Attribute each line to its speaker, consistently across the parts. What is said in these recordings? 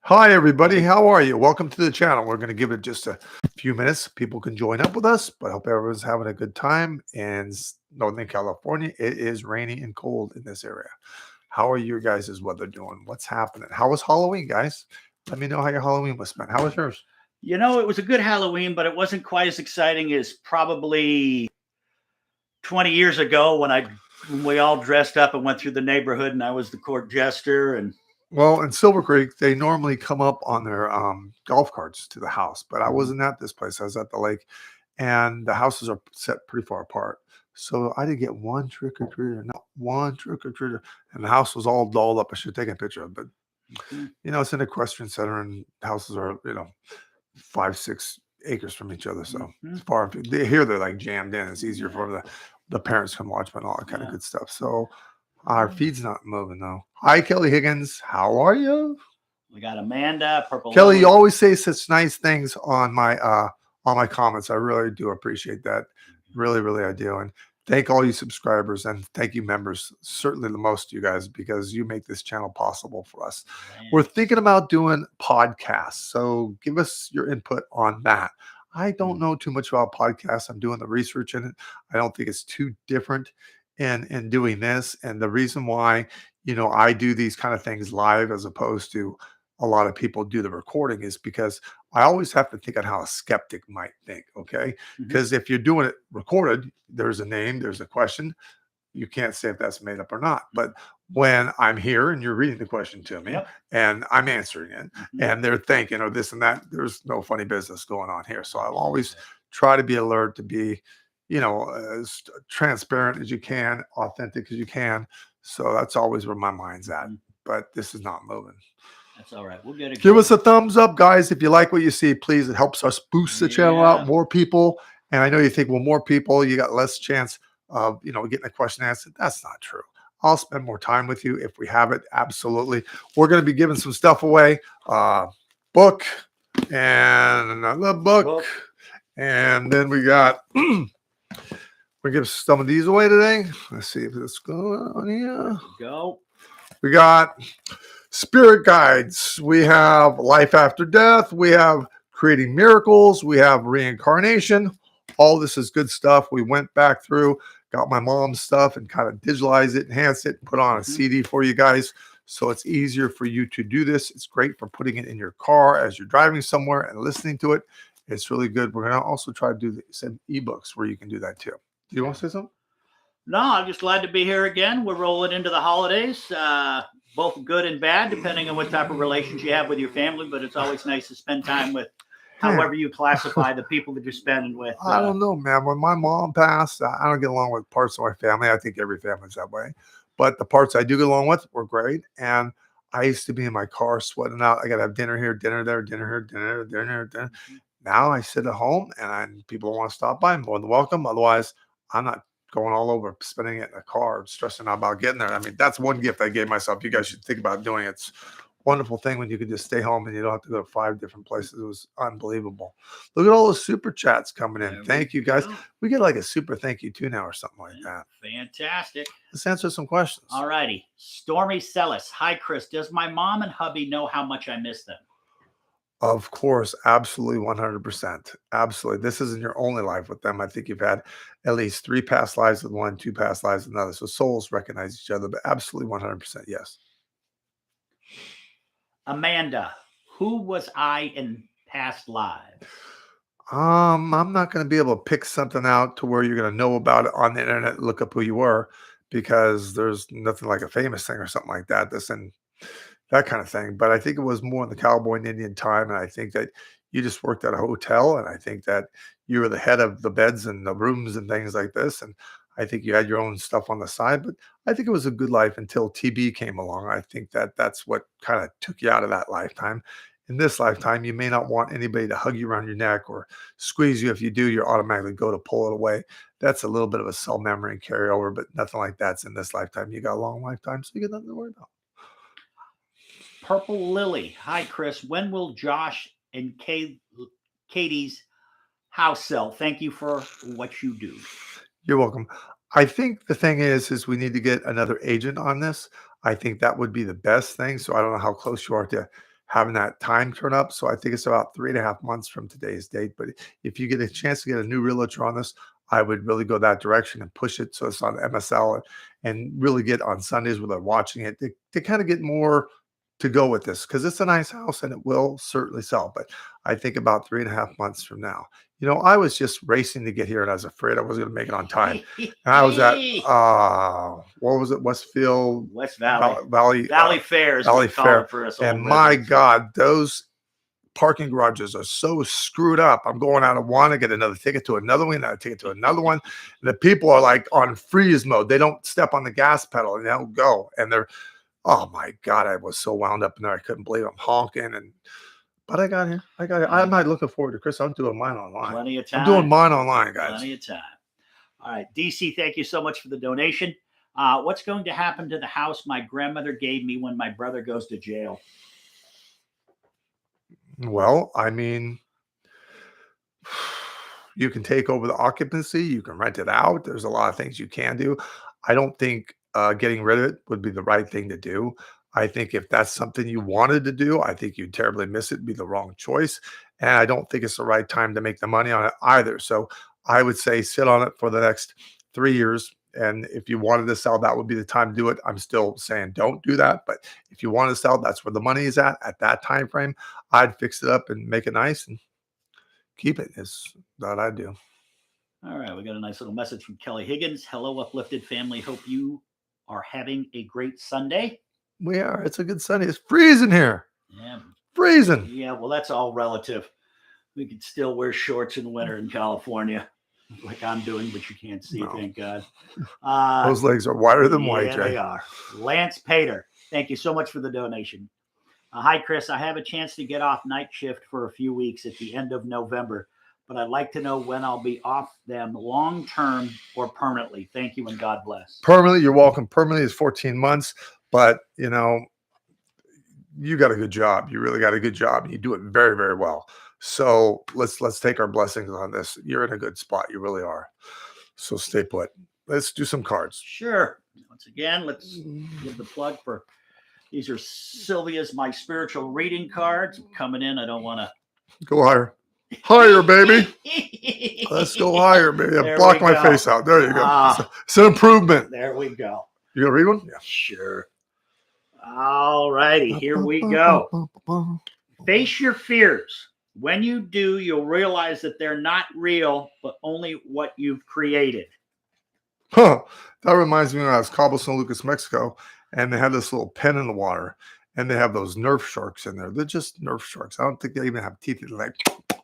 Speaker 1: Hi, everybody. How are you? Welcome to the channel. We're going to give it just a few minutes. People can join up with us, but I hope everyone's having a good time. In Northern California, it is rainy and cold in this area. How are your guys' weather doing? What's happening? How was Halloween, guys? Let me know how your Halloween was spent. How was yours?
Speaker 2: You know, it was a good Halloween, but it wasn't quite as exciting as probably 20 years ago when we all dressed up and went through the neighborhood and I was the court jester. And
Speaker 1: Well, in Silver Creek, they normally come up on their golf carts to the house, but I wasn't at this place. I was at the lake, and the houses are set pretty far apart. So I didn't get one trick or treater, not one trick or treater, and the house was all dolled up. I should take a picture of it, but it's an equestrian center, and houses are 5-6 acres from each other, so it's far. Here they're like jammed in. It's easier for the parents to come watch, but all that kind of good stuff. So. Our feed's not moving though. Hi, Kelly Higgins. How are you?
Speaker 2: We got Amanda, Purple.
Speaker 1: Kelly, you always say such nice things on my comments. I really do appreciate that. Really, really I do. And thank all you subscribers and thank you members. Certainly the most of you guys, because you make this channel possible for us. Man. We're thinking about doing podcasts. So give us your input on that. I don't know too much about podcasts. I'm doing the research in it. I don't think it's too different in doing this. And the reason why, I do these kind of things live as opposed to a lot of people do the recording is because I always have to think on how a skeptic might think. Okay. Because if you're doing it recorded, there's a name, there's a question. You can't say if that's made up or not. But when I'm here and you're reading the question to me and I'm answering it and they're thinking, or this and that, there's no funny business going on here. So I'll always try to be alert, to be as transparent as you can, authentic as you can. So that's always where my mind's at. But this is not moving.
Speaker 2: That's all right. We'll get it.
Speaker 1: Give us a thumbs up, guys. If you like what you see, please. It helps us boost the channel out, more people. And I know you think, well, more people, you got less chance of, getting a question answered. That's not true. I'll spend more time with you if we have it. Absolutely. We're going to be giving some stuff away. Book and another book. And then we got... We give some of these away today. Let's see if it's going on here.
Speaker 2: Go.
Speaker 1: We got spirit guides. We have life after death. We have creating miracles. We have reincarnation. All this is good stuff. We went back through, got my mom's stuff and kind of digitalized it, enhanced it, put on a CD for you guys. So it's easier for you to do this. It's great for putting it in your car as you're driving somewhere and listening to it. It's really good. We're going to also try to do some ebooks where you can do that too. Do you want to say something?
Speaker 2: No, I'm just glad to be here again. We're rolling into the holidays, both good and bad, depending on what type of relations you have with your family. But it's always nice to spend time with however you classify the people that you're spending with.
Speaker 1: I don't know, man. When my mom passed, I don't get along with parts of my family. I think every family's that way. But the parts I do get along with were great. And I used to be in my car sweating out. I got to have dinner here, dinner there, dinner here, dinner. Now I sit at home and people want to stop by. I'm more than welcome. Otherwise, I'm not going all over spending it in a car, stressing out about getting there. I mean, that's one gift I gave myself. You guys should think about doing it. It's a wonderful thing when you can just stay home and you don't have to go to 5 different places. It was unbelievable. Look at all the super chats coming in. Thank you, guys. We get like a super thank you too now or something like that.
Speaker 2: Fantastic.
Speaker 1: Let's answer some questions.
Speaker 2: All righty. Stormy Celis. Hi, Chris. Does my mom and hubby know how much I miss them?
Speaker 1: Of course, absolutely, 100%. Absolutely. This isn't your only life with them. I think you've had at least 3 past lives with one, 2 past lives with another. So souls recognize each other, but absolutely 100% yes.
Speaker 2: Amanda, who was I in past lives?
Speaker 1: I'm not going to be able to pick something out to where you're going to know about it on the internet, look up who you were, because there's nothing like a famous thing or something like that. That kind of thing. But I think it was more in the cowboy and Indian time. And I think that you just worked at a hotel. And I think that you were the head of the beds and the rooms and things like this. And I think you had your own stuff on the side. But I think it was a good life until TB came along. I think that that's what kind of took you out of that lifetime. In this lifetime, you may not want anybody to hug you around your neck or squeeze you. If you do, you're automatically go to pull it away. That's a little bit of a cell memory and carryover, but nothing like that's in this lifetime. You got a long lifetime, so you got nothing to worry about.
Speaker 2: Purple Lily. Hi, Chris. When will Josh and Katie's house sell? Thank you for what you do.
Speaker 1: You're welcome. I think the thing is we need to get another agent on this. I think that would be the best thing. So I don't know how close you are to having that time turn up. So I think it's about 3.5 months from today's date. But if you get a chance to get a new realtor on this, I would really go that direction and push it so it's on MSL and really get on Sundays where they're watching it to kind of get more to go with this because it's a nice house and it will certainly sell. But I think about 3.5 months from now. I was just racing to get here and I was afraid I wasn't going to make it on time. And I was at what was it, Westfield
Speaker 2: West Valley.
Speaker 1: Valley
Speaker 2: Fair is
Speaker 1: Valley
Speaker 2: what we call
Speaker 1: Fair,
Speaker 2: it for us
Speaker 1: and
Speaker 2: old
Speaker 1: my
Speaker 2: residents.
Speaker 1: God, those parking garages are so screwed up. I'm going out of one, I get another ticket to another one, another ticket to another one. The people are like on freeze mode. They don't step on the gas pedal and they don't go. And they're, oh my God, I was so wound up in there. I couldn't believe I'm honking. But I got here. I'm not looking forward to Chris. I'm doing mine online.
Speaker 2: Plenty of time.
Speaker 1: I'm doing mine online, guys.
Speaker 2: Plenty of time. All right. DC, thank you so much for the donation. What's going to happen to the house my grandmother gave me when my brother goes to jail?
Speaker 1: Well, I mean, you can take over the occupancy. You can rent it out. There's a lot of things you can do. I don't think getting rid of it would be the right thing to do. I think if that's something you wanted to do, I think you'd terribly miss it, be the wrong choice. And I don't think it's the right time to make the money on it either. So I would say sit on it for the next 3 years. And if you wanted to sell, that would be the time to do it. I'm still saying don't do that. But if you want to sell, that's where the money is at that time frame. I'd fix it up and make it nice and keep it. Is that I do.
Speaker 2: All right. We got a nice little message from Kelly Higgins. Hello, uplifted family. Hope you are having a great Sunday.
Speaker 1: We are. It's a good Sunday. It's freezing here.
Speaker 2: Yeah.
Speaker 1: Freezing.
Speaker 2: Yeah. Well, that's all relative. We could still wear shorts in winter in California, like I'm doing, but you can't see. No. Thank God.
Speaker 1: Those legs are wider than white.
Speaker 2: Yeah, they are. Lance Pater, thank you so much for the donation. Hi, Chris. I have a chance to get off night shift for a few weeks at the end of November, but I'd like to know when I'll be off them long term or permanently. Thank you and God bless.
Speaker 1: Permanently, you're welcome. Permanently is 14 months, but you got a good job. You really got a good job, and you do it very, very well. So let's take our blessings on this. You're in a good spot. You really are. So stay put. Let's do some cards.
Speaker 2: Sure. Once again, let's give the plug for these are Sylvia's My Spiritual Reading cards coming in. I don't want to
Speaker 1: go higher. Higher, baby. Let's go higher, baby. Block my face out. There you go. It's an improvement.
Speaker 2: There we go.
Speaker 1: You gonna read one?
Speaker 2: Yeah. Sure. All righty. Here we go. Face your fears. When you do, you'll realize that they're not real, but only what you've created.
Speaker 1: Huh. That reminds me when I was Cabo San Lucas, Mexico, and they had this little pen in the water, and they have those Nerf sharks in there. They're just Nerf sharks. I don't think they even have teeth that like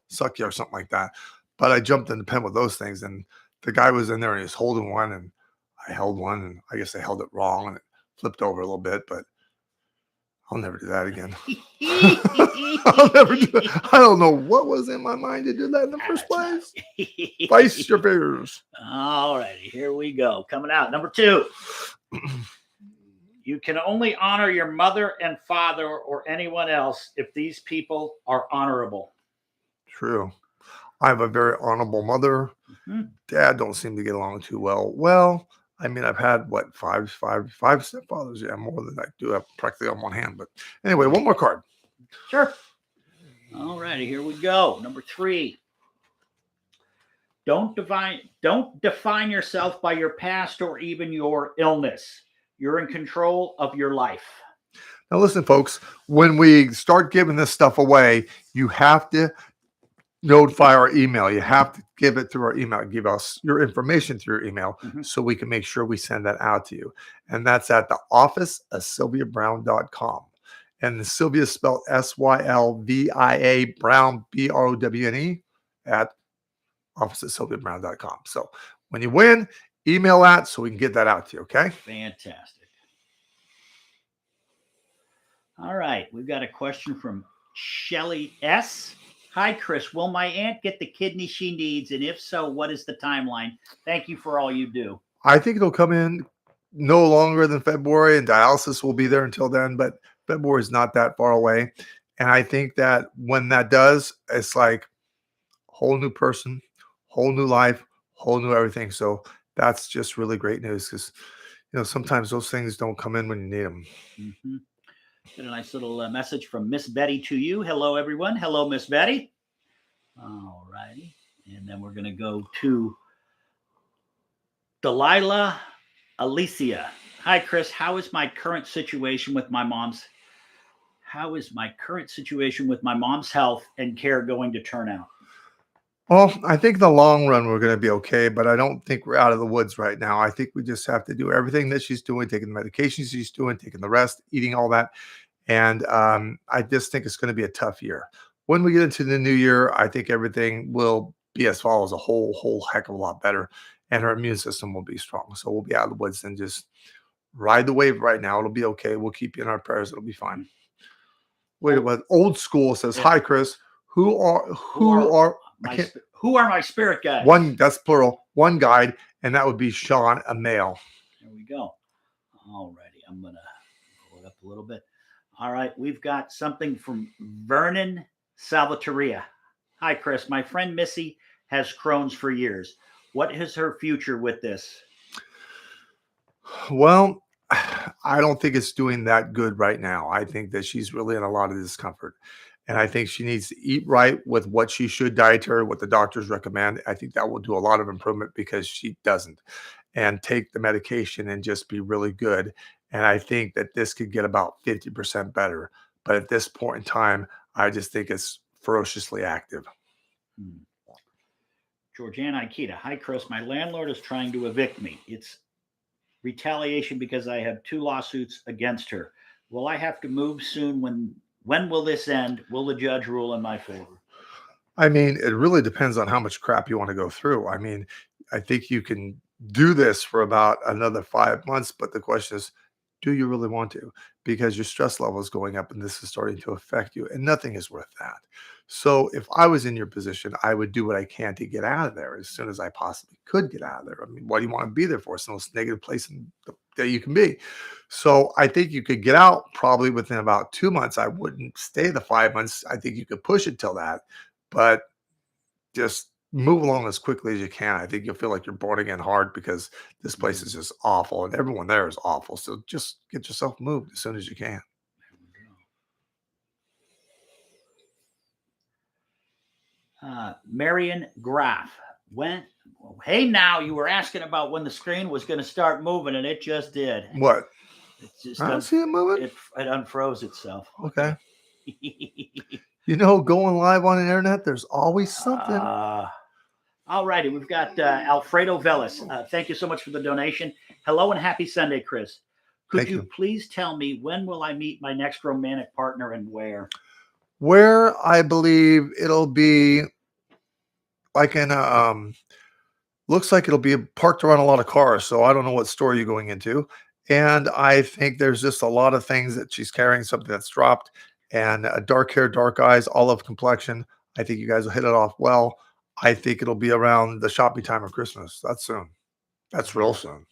Speaker 1: suck you or something like that. But I jumped in the pen with those things, and the guy was in there, and he was holding one, and I held one, and I guess I held it wrong, and it flipped over a little bit, but I'll never do that again. I'll never do that. I don't know what was in my mind to do that in the first place. Face your fears.
Speaker 2: All righty, here we go. Coming out. Number 2. You can only honor your mother and father or anyone else if these people are honorable.
Speaker 1: True. I have a very honorable mother. Mm-hmm. Dad don't seem to get along too well. Well, I mean, I've had five stepfathers. Yeah, more than I do have practically on one hand. But anyway, one more card.
Speaker 2: Sure. All righty, here we go. Number 3. Don't define yourself by your past or even your illness. You're in control of your life.
Speaker 1: Now, listen, folks, when we start giving this stuff away, you have to notify our email. You have to give it through our email. Give us your information through your email so we can make sure we send that out to you. And that's at the office of SylviaBrowne.com. And the Sylvia is spelled Sylvia, Brown, Browne, at office at SylviaBrowne.com. So when you win, email that so we can get that out to you, okay?
Speaker 2: Fantastic. All right. We've got a question from Shelly S. Hi, Chris. Will my aunt get the kidney she needs? And if so, what is the timeline? Thank you for all you do.
Speaker 1: I think it'll come in no longer than February, and dialysis will be there until then, but February is not that far away. And I think that when that does, it's like whole new person, whole new life, whole new everything. So that's just really great news because, sometimes those things don't come in when you need them.
Speaker 2: Mm-hmm. Get a nice little message from Miss Betty to you. Hello, everyone. Hello, Miss Betty. All righty. And then we're going to go to Delilah Alicia. Hi, Chris. How is my current situation with my mom's health and care going to turn out?
Speaker 1: Well, I think in the long run we're going to be okay, but I don't think we're out of the woods right now. I think we just have to do everything that she's doing, taking the medications she's doing, taking the rest, eating all that. And I just think it's going to be a tough year. When we get into the new year, I think everything will be as follows, a whole heck of a lot better, and her immune system will be strong. So we'll be out of the woods and just ride the wave right now. It'll be okay. We'll keep you in our prayers. It'll be fine. Wait, what? Old school says, "Hi, Chris. Who are
Speaker 2: my spirit guides?"
Speaker 1: One, that's plural. One guide, and that would be Sean, a male.
Speaker 2: There we go. All righty. I'm gonna pull it up a little bit. All right, we've got something from Vernon Salvatore. Hi, Chris. My friend Missy has Crohn's for years. What is her future with this?
Speaker 1: Well, I don't think it's doing that good right now. I think that she's really in a lot of discomfort. And I think she needs to eat right with what she should dietary, what the doctors recommend. I think that will do a lot of improvement because she doesn't. And take the medication and just be really good. And I think that this could get about 50% better. But at this point in time, I just think it's ferociously active.
Speaker 2: Georgiana Ikeda. Hi, Chris. My landlord is trying to evict me. It's retaliation because I have 2 lawsuits against her. Will I have to move soon? When will this end? Will the judge rule in my favor?
Speaker 1: I mean, it really depends on how much crap you want to go through. I mean, I think you can do this for about another 5 months, but the question is, do you really want to? Because your stress level is going up and this is starting to affect you, and nothing is worth that. So if I was in your position, I would do what I can to get out of there as soon as I possibly could get out of there. I mean, what do you want to be there for? It's the most negative place that you can be. So I think you could get out probably within about 2 months. I wouldn't stay the 5 months. I think you could push it till that, but just move along as quickly as you can. I think you'll feel like you're born again hard because this place is just awful and everyone there is awful. So just get yourself moved as soon as you can.
Speaker 2: Marion Graf. Hey, now you were asking about when the screen was going to start moving, and it just did.
Speaker 1: What?
Speaker 2: It
Speaker 1: I don't see it moving.
Speaker 2: It unfroze itself.
Speaker 1: Okay. Going live on the internet, there's always something.
Speaker 2: All righty. We've got Alfredo Velas. Thank you so much for the donation. Hello and happy Sunday, Chris. Could you please tell me when will I meet my next romantic partner and where?
Speaker 1: Where I believe it'll be like in a looks like it'll be parked around a lot of cars. So I don't know what store you're going into. And I think there's just a lot of things that she's carrying, something that's dropped, and dark hair, dark eyes, olive complexion. I think you guys will hit it off well. I think it'll be around the shopping time of Christmas. That's soon. That's real soon.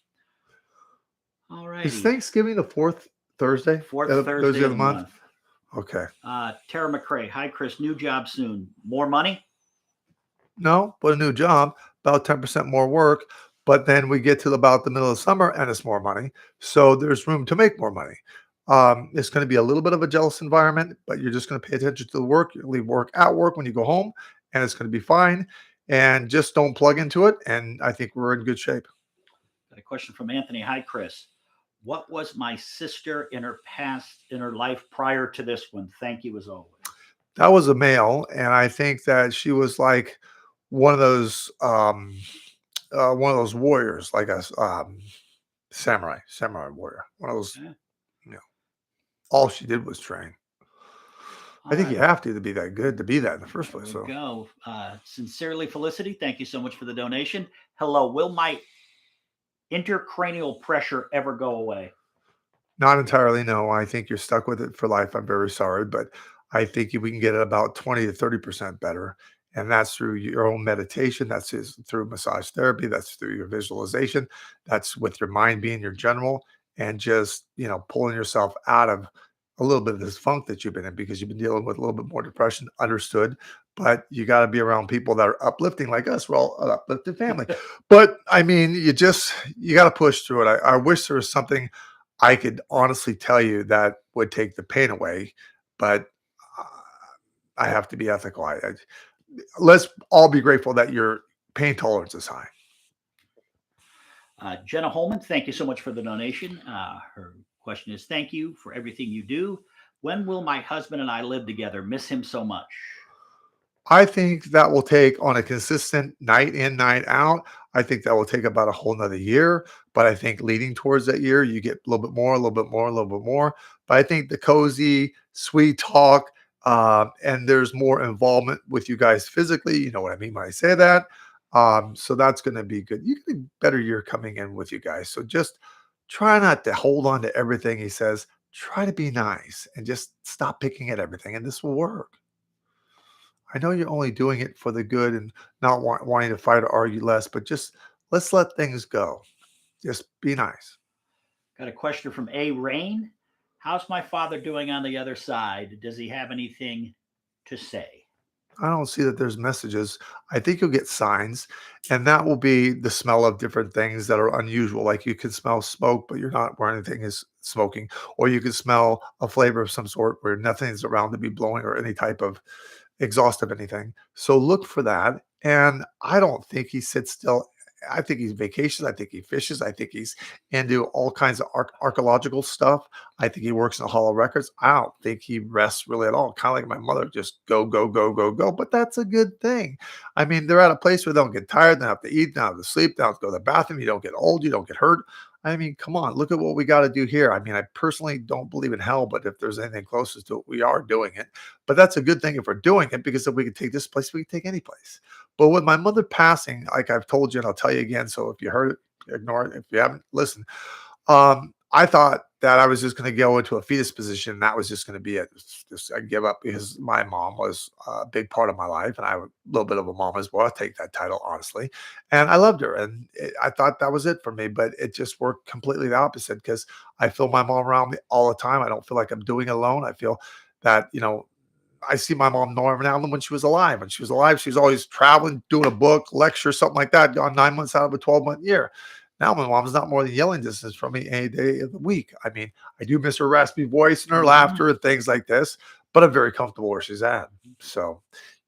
Speaker 2: All right.
Speaker 1: Is Thanksgiving the 4th Thursday?
Speaker 2: Fourth Thursday of the month.
Speaker 1: Okay.
Speaker 2: Tara McRae. Hi, Chris. New job soon. More money?
Speaker 1: No, but a new job, about 10% more work. But then we get to about the middle of the summer and it's more money. So there's room to make more money. It's going to be a little bit of a jealous environment, but you're just going to pay attention to the work. You leave work at work when you go home, and it's going to be fine. And just don't plug into it. And I think we're in good shape.
Speaker 2: Got a question from Anthony. Hi, Chris. What was my sister in her life prior to this one? Thank you as always.
Speaker 1: That was a male, and I think that she was like one of those warriors, like a samurai warrior. One of those. All she did was train. I think you have to be that good to be that in the first place.
Speaker 2: There we go. Sincerely, Felicity. Thank you so much for the donation. Hello. Will my intracranial pressure ever go away?
Speaker 1: Not entirely, no. I think you're stuck with it for life. I'm very sorry, but I think we can get it about 20 to 30% better. And that's through your own meditation. That's through massage therapy. That's through your visualization. That's with your mind being your general, and just, pulling yourself out of a little bit of this funk that you've been in, because you've been dealing with a little bit more depression, understood. but you got to be around people that are uplifting like us. We're all an uplifted family. But I mean, you got to push through it. I wish there was something I could honestly tell you that would take the pain away, but uh, I have to be ethical. Let's all be grateful that your pain tolerance is high.
Speaker 2: Jenna Holman, thank you so much for the donation. Her question is, thank you for everything you do. When will my husband and I live together? Miss him so much.
Speaker 1: I think that will take on a consistent night in, night out. I think that will take about a whole nother year. But I think leading towards that year, you get a little bit more, a little bit more, a little bit more. But I think the cozy, sweet talk, and there's more involvement with you guys physically. You know what I mean when I say that. So that's going to be good. You get a better year coming in with you guys. So just try not to hold on to everything he says. Try to be nice and just stop picking at everything, and this will work. I know you're only doing it for the good and not wanting to fight or argue less, but just let's let things go. Just be nice.
Speaker 2: Got a question from A. Rain. How's my father doing on the other side? Does he have anything to say?
Speaker 1: I don't see that there's messages. I think you'll get signs, and that will be the smell of different things that are unusual. Like you can smell smoke, but you're not where anything is smoking, or you can smell a flavor of some sort where nothing's around to be blowing or any type of exhaust of anything. So look for that. And I don't think he sits still. I think he's vacations. I think he fishes. I think he's into all kinds of archaeological stuff. I think he works in the Hall of Records. I don't think he rests really at all. Kind of like my mother, just go, go, go, go, go. But that's a good thing. I mean, they're at a place where they don't get tired. They don't have to eat. They don't have to sleep. They don't have to go to the bathroom. You don't get old. You don't get hurt. I mean, come on, look at what we got to do here. I mean, I personally don't believe in hell, but if there's anything closest to it, we are doing it. But that's a good thing if we're doing it, because if we can take this place, we can take any place. But with my mother passing, like I've told you, and I'll tell you again, so if you heard it, ignore it. If you haven't listened, I thought that I was just going to go into a fetus position. And that was just going to be it. Just I give up, because my mom was a big part of my life, and I have a little bit of a mom as well. I take that title honestly, and I loved her, and I thought that was it for me. But it just worked completely the opposite, because I feel my mom around me all the time. I don't feel like I'm doing it alone. I feel that I see my mom more now than when she was alive. When she was alive, she was always traveling, doing a book, lecture, something like that, gone 9 months out of a 12-month year. Now my mom's not more than yelling distance from me any day of the week. I mean, I do miss her raspy voice and her laughter and things like this, but I'm very comfortable where she's at. So,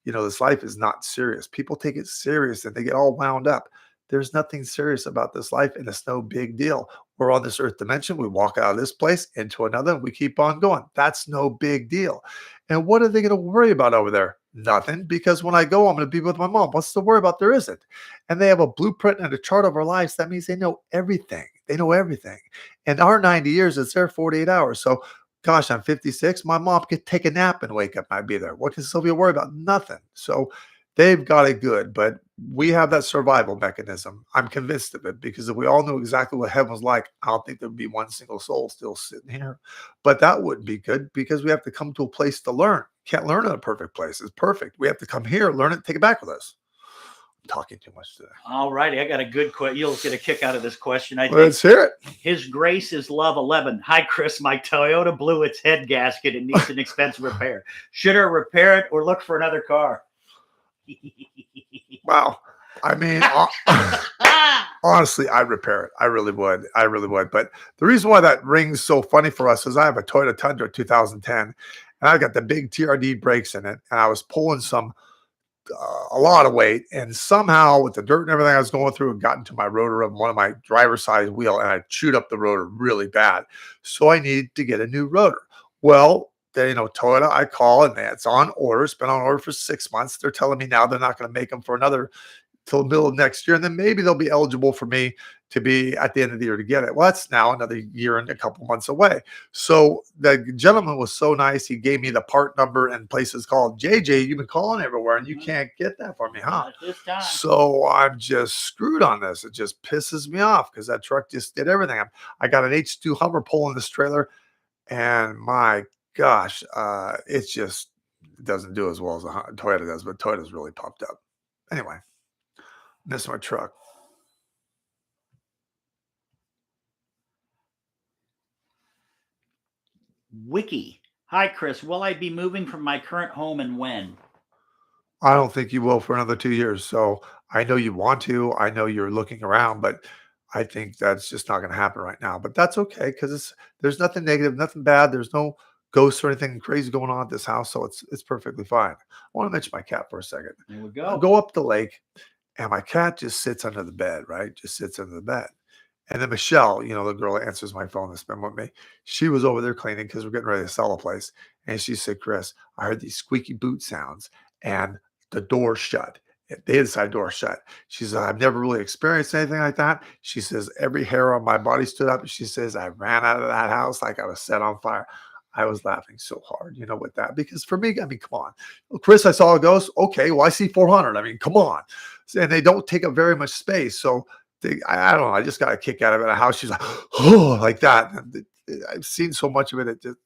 Speaker 1: this life is not serious. People take it serious and they get all wound up. There's nothing serious about this life, and it's no big deal. We're on this earth dimension. We walk out of this place into another, and we keep on going. That's no big deal. And what are they going to worry about over there? Nothing, because when I go, I'm going to be with my mom. What's to worry about? There isn't. And they have a blueprint and a chart of our lives. That means they know everything. They know everything. And our 90 years, it's their 48 hours. So, gosh, I'm 56. My mom could take a nap and wake up and I'd be there. What can Sylvia worry about? Nothing. So they've got it good, but we have that survival mechanism. I'm convinced of it, because if we all knew exactly what heaven was like, I don't think there'd be one single soul still sitting here. But that wouldn't be good, because we have to come to a place to learn. Can't learn in a perfect place. It's perfect. We have to come here, learn it, take it back with us. I'm talking too much today.
Speaker 2: All righty. I got a good question. You'll get a kick out of this question. I think.
Speaker 1: Let's hear it.
Speaker 2: His Grace is Love 11. Hi, Chris. My Toyota blew its head gasket and needs an expensive repair. Should I repair it or look for another car?
Speaker 1: Wow. I mean, honestly, I'd repair it. I really would. I really would. But the reason why that rings so funny for us is I have a Toyota Tundra 2010, and I got the big TRD brakes in it, and I was pulling a lot of weight, and somehow with the dirt and everything I was going through, it got into my rotor of one of my driver's side wheel, and I chewed up the rotor really bad. So I needed to get a new rotor. Well, Toyota, I call, and it's on order. It's been on order for 6 months. They're telling me now they're not going to make them for another till the middle of next year. And then maybe they'll be eligible for me to be at the end of the year to get it. Well, that's now another year and a couple months away. So the gentleman was so nice. He gave me the part number and places called JJ. You've been calling everywhere and you can't get that for me, huh?
Speaker 2: This time.
Speaker 1: So I'm just screwed on this. It just pisses me off, because that truck just did everything. I got an H2 Hummer pulling this trailer, and my gosh, it just doesn't do as well as a Toyota does, but Toyota's really pumped up. Anyway, miss my truck.
Speaker 2: Wiki. Hi, Chris. Will I be moving from my current home and when?
Speaker 1: I don't think you will for another 2 years. So I know you want to. I know you're looking around, but I think that's just not going to happen right now. But that's okay because there's nothing negative, nothing bad. There's no ghosts or anything crazy going on at this house, so it's perfectly fine. I want to mention my cat for a second.
Speaker 2: There we
Speaker 1: I
Speaker 2: go.
Speaker 1: go up the lake, and my cat just sits under the bed, right? Just sits under the bed. And then Michelle, the girl that answers my phone that's been with me, she was over there cleaning because we're getting ready to sell a place. And she said, Chris, I heard these squeaky boot sounds and the door shut. The inside door shut. She said, I've never really experienced anything like that. She says, every hair on my body stood up. She says, I ran out of that house like I was set on fire. I was laughing so hard, with that. Because for me, I mean, come on. Well, Chris, I saw a ghost. Okay, well, I see 400. I mean, come on. And they don't take up very much space. So I don't know. I just got a kick out of it. A house, she's like, oh, like that. And I've seen so much of it. It just,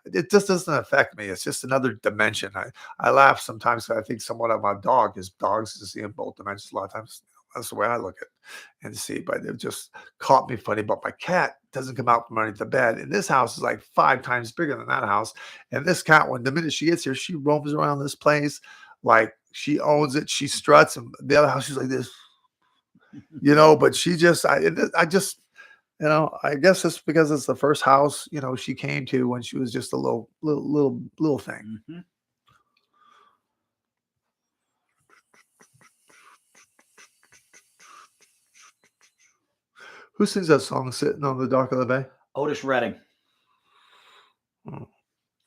Speaker 1: it just doesn't affect me. It's just another dimension. I laugh sometimes. I think somewhat of my dog. His dogs to see in both dimensions. A lot of times, that's the way I look at it and see. But it just caught me funny. But my cat doesn't come out from underneath the bed. And this house is like 5 times bigger than that house. And this cat, the minute she gets here, she roams around this place like she owns it. She struts, and the other house, she's like this. But she just, I just, I guess it's because it's the first house, she came to when she was just a little thing.
Speaker 2: Mm-hmm.
Speaker 1: Who sings that song, Sitting on the Dock of the Bay?
Speaker 2: Otis Redding.
Speaker 1: Do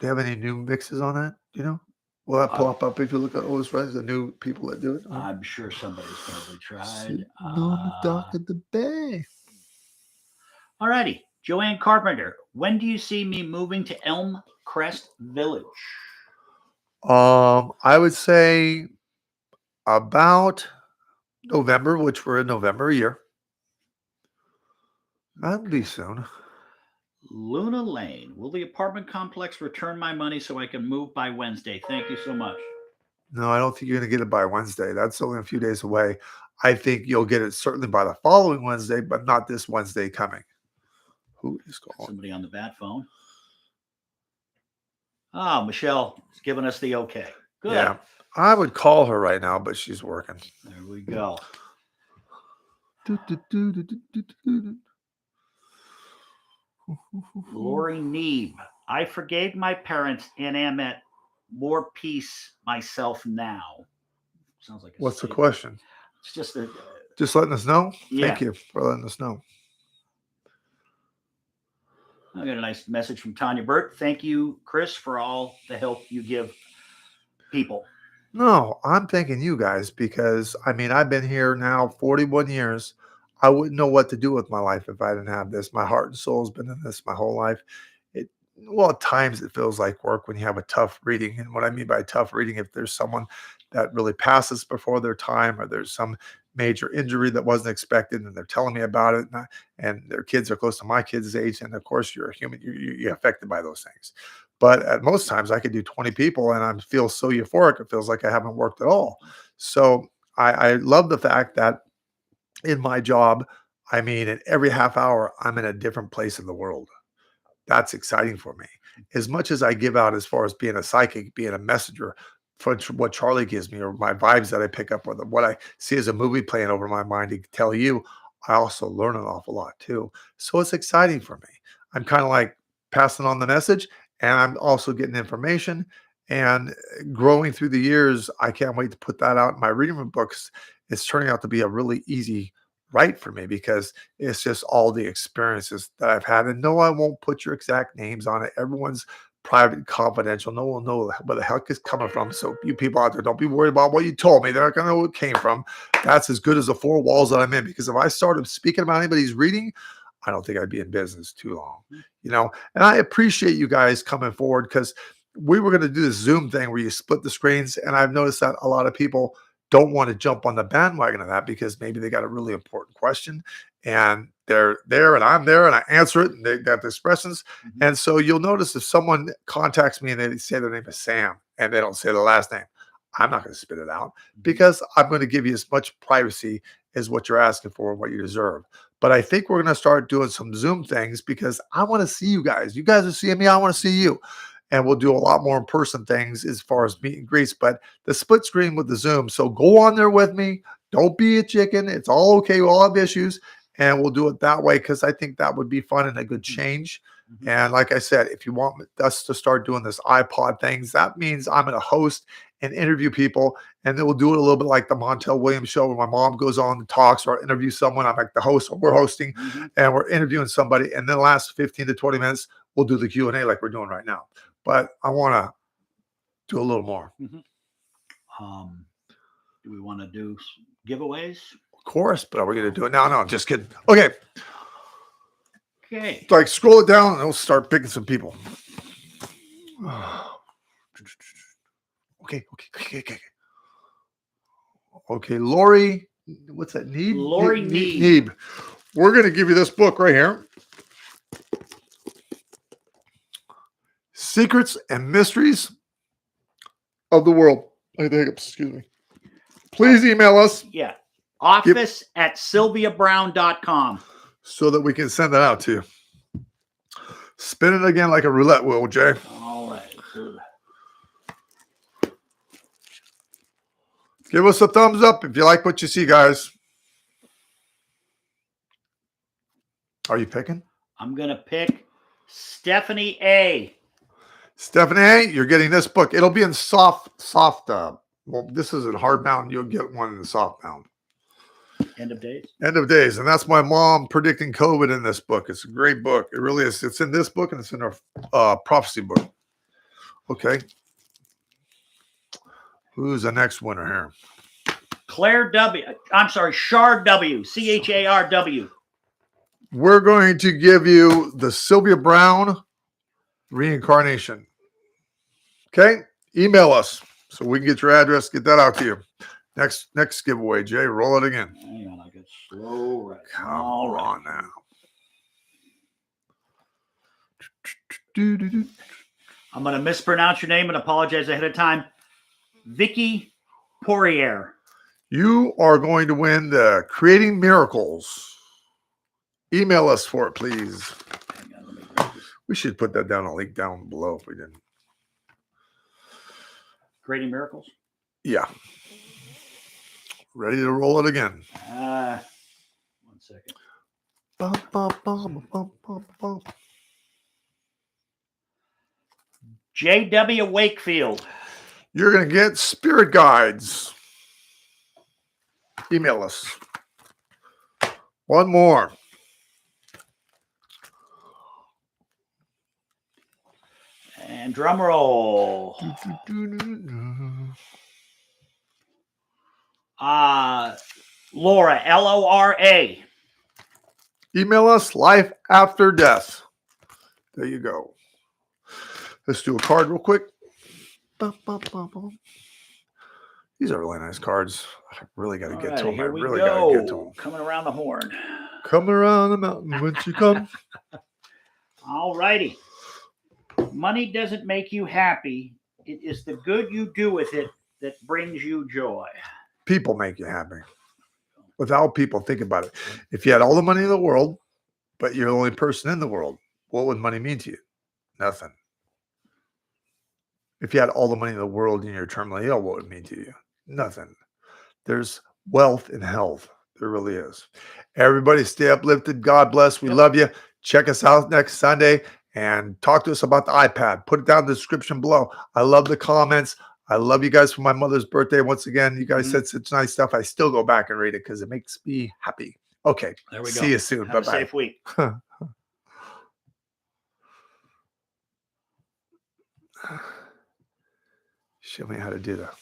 Speaker 1: you have any new mixes on that? Do you know? Will that pop up if you look at Otis Redding, the new people that do it?
Speaker 2: I'm sure somebody's probably tried.
Speaker 1: Sitting on the Dock of the Bay.
Speaker 2: All righty. Joanne Carpenter, when do you see me moving to Elm Crest Village?
Speaker 1: I would say about November, which we're in November a year. That'll be soon.
Speaker 2: Luna Lane, will the apartment complex return my money so I can move by Wednesday? Thank you so much.
Speaker 1: No, I don't think you're going to get it by Wednesday. That's only a few days away. I think you'll get it certainly by the following Wednesday, but not this Wednesday coming. Who is calling?
Speaker 2: Somebody on the bat phone. Oh, Michelle is giving us the okay. Good.
Speaker 1: Yeah, I would call her right now, but she's working.
Speaker 2: There we go. Lori Neeb, I forgave my parents and am at more peace myself now. Sounds like
Speaker 1: what's the question?
Speaker 2: It's just
Speaker 1: just letting us know.
Speaker 2: Yeah.
Speaker 1: Thank you for letting us know.
Speaker 2: I got a nice message from Tanya Burt. Thank you, Chris, for all the help you give people.
Speaker 1: No, I'm thanking you guys because, I mean, I've been here now 41 years. I wouldn't know what to do with my life if I didn't have this. My heart and soul has been in this my whole life. At times it feels like work when you have a tough reading. And what I mean by tough reading, if there's someone that really passes before their time, or there's some major injury that wasn't expected and they're telling me about it, and their kids are close to my kids' age, and of course you're a human, you're affected by those things. But at most times I could do 20 people and I feel so euphoric, it feels like I haven't worked at all. So I love the fact that in my job, I mean, in every half hour, I'm in a different place in the world. That's exciting for me. As much as I give out as far as being a psychic, being a messenger for what Charlie gives me, or my vibes that I pick up, or what I see as a movie playing over my mind to tell you, I also learn an awful lot too. So it's exciting for me. I'm kind of like passing on the message, and I'm also getting information and growing through the years. I can't wait to put that out in my reading room books. It's turning out to be a really easy write for me because it's just all the experiences that I've had. And no, I won't put your exact names on it. Everyone's private, confidential. No one will know where the heck is coming from. So you people out there, don't be worried about what you told me. They're not going to know where it came from. That's as good as the 4 walls that I'm in, because if I started speaking about anybody's reading, I don't think I'd be in business too long, and I appreciate you guys coming forward, because we were going to do this Zoom thing where you split the screens. And I've noticed that a lot of people don't want to jump on the bandwagon of that because maybe they got a really important question and they're there and I'm there and I answer it and they got the expressions.
Speaker 2: Mm-hmm.
Speaker 1: And so you'll notice if someone contacts me and they say their name is Sam and they don't say the last name, I'm not going to spit it out because I'm going to give you as much privacy as what you're asking for and what you deserve. But I think we're going to start doing some Zoom things because I want to see you guys. You guys are seeing me. I want to see you. and we'll do a lot more in-person things as far as meet and greets, but the split screen with the Zoom. So go on there with me. Don't be a chicken. It's all okay. We'll all have issues, and we'll do it that way because I think that would be fun and a good change. And like I said, if you want us to start doing this iPod things, that means I'm going to host and interview people, and then we'll do it a little bit like the Montel Williams show where my mom goes on and talks, or I interview someone. I'm like the host, or we're hosting, and we're interviewing somebody. And then the last 15 to 20 minutes, we'll do the Q&A like we're doing right now. But I want to do a little more.
Speaker 2: Do we want to do giveaways?
Speaker 1: Of course, but are we going to do it now? No, I'm just kidding. Okay.
Speaker 2: Okay.
Speaker 1: Like scroll it down and we'll start picking some people. Okay. Okay, Lori, what's that?
Speaker 2: Lori
Speaker 1: Neeb. We're going to give you this book right here. Secrets and Mysteries of the World. Excuse me. Please email us.
Speaker 2: Yeah. office@sylviabrowne.com.
Speaker 1: So that we can send that out to you. Spin it again like a roulette wheel, Jay.
Speaker 2: All right.
Speaker 1: Give us a thumbs up if you like what you see, guys. Are you picking?
Speaker 2: I'm going to pick Stephanie A.
Speaker 1: Stephanie A., you're getting this book. It'll be in soft. Well, this is in hardbound. You'll get one in the softbound.
Speaker 2: End of Days.
Speaker 1: End of Days. And that's my mom predicting COVID in this book. It's a great book. It really is. It's in this book and it's in our prophecy book. Okay. Who's the next winner here?
Speaker 2: Claire W. I'm sorry, Char W. CHARW.
Speaker 1: We're going to give you the Sylvia Browne reincarnation. Okay? Email us so we can get your address, get that out to you. Next giveaway, Jay. Roll it again.
Speaker 2: Hang on, I get slow right.
Speaker 1: Come
Speaker 2: All right.
Speaker 1: on now.
Speaker 2: I'm going to mispronounce your name and apologize ahead of time. Vicky Poirier.
Speaker 1: You are going to win the Creating Miracles. Email us for it, please.
Speaker 2: Hang on, let me grab this.
Speaker 1: We should put that down, a link down below if we didn't.
Speaker 2: Creating Miracles?
Speaker 1: Yeah. Ready to roll it again.
Speaker 2: 1 second.
Speaker 1: Bum, bum, bum, bum, bum, bum.
Speaker 2: J.W. Wakefield.
Speaker 1: You're going to get spirit guides. Email us. One more.
Speaker 2: And drum roll. Laura, Lora.
Speaker 1: Email us, life after death. There you go. Let's do a card real quick. These are really nice cards. I really got to get to them. I really got to get to them.
Speaker 2: Coming around the horn.
Speaker 1: Come around the mountain when you come.
Speaker 2: All righty. Money doesn't make you happy. It is the good you do with it that brings you joy.
Speaker 1: People make you happy. Without people, think about it. If you had all the money in the world, but you're the only person in the world, what would money mean to you? Nothing. If you had all the money in the world and you're terminally ill, what would it mean to you? Nothing. There's wealth in health. There really is. Everybody stay uplifted. God bless. We love you. Check us out next Sunday and talk to us about the iPad. Put it down in the description below. I love the comments. I love you guys for my mother's birthday. Once again, you guys said such nice stuff. I still go back and read it because it makes me happy. Okay.
Speaker 2: There we go.
Speaker 1: See you soon.
Speaker 2: Have
Speaker 1: Bye-bye.
Speaker 2: a safe week.
Speaker 1: Show me how to do that.